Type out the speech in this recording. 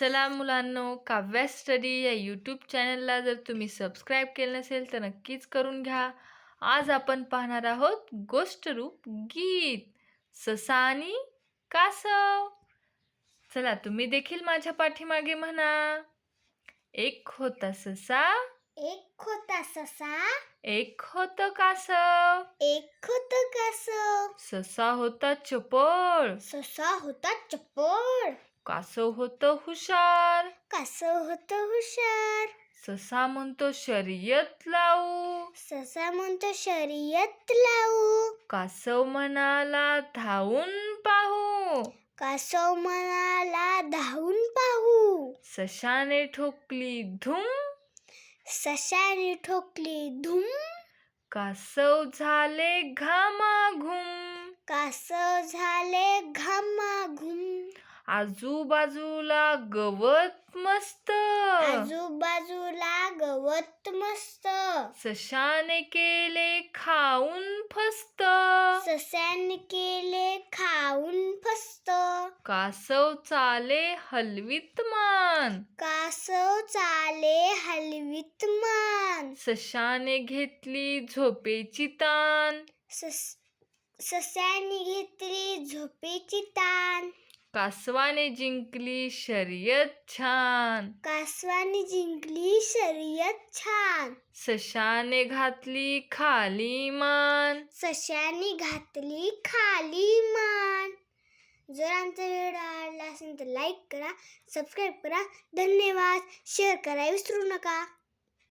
चला मुलांनो, काव्या स्टडी या यूट्यूब चॅनलला जर तुम्ही सबस्क्राईब केलं नसेल तर नक्कीच करून घ्या. आज आपण पाहणार आहोत गोष्टरूप गीत ससा आणि कासव. चला तुम्ही देखील माझ्या पाठीमागे म्हणा. एक होता ससा, एक होता ससा, एक होतं कासव. एक होतं कासव. ससा होता चपळ, ससा होता चपळ, कासव होतं हुशार. कासव होतं हुशार. ससा म्हणतो शर्यत लावू, ससा म्हणतो शर्यत लावू. कासव म्हणाला धावून पाहू. कासव म्हणाला धावून पाहू. सशाने ठोकली धूम, सशाने ठोकली धूम. कासव झाले घामाघूम. कासव झाले घामाघूम. आजूबाजूला गवत मस्त, आजूबाजूला गवत मस्त. सशाने केले खाऊन फस्त. सस्याने केले खाऊन फस्त. कासव चाले हलवीत मान, कासव चाले हलवीत मान. सशाने घेतली झोपेची तान. सस्याने घेतली झोपेची तान. कासवाने जिंकली शर्यत छान. कासवाने जिंकली शर्यत छान. सशाने घातली खाली मान. सश्याने घातली खाली मान. जर आमचा व्हिडिओ आवडला असेल तर लाईक करा, सबस्क्राईब करा. धन्यवाद. शेअर करा विसरू नका.